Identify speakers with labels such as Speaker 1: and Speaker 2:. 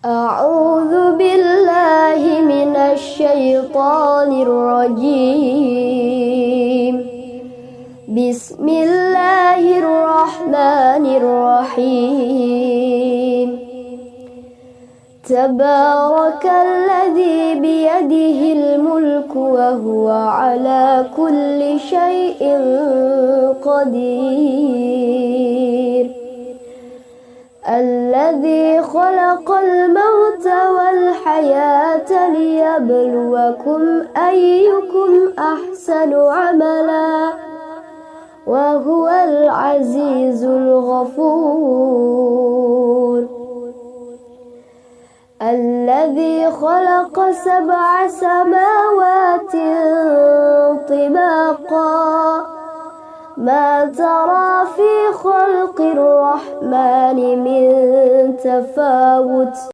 Speaker 1: أعوذ بالله من الشيطان الرجيم. بسم الله الرحمن الرحيم. تبارك الذي بيده الملك وهو على كل شيء قدير. الذي خلق الموت والحياة ليبلوكم أيكم أحسن عملا وهو العزيز الغفور. الذي خلق 7 سماوات طباقا ما ترى في خلق الرحمن من تفاوت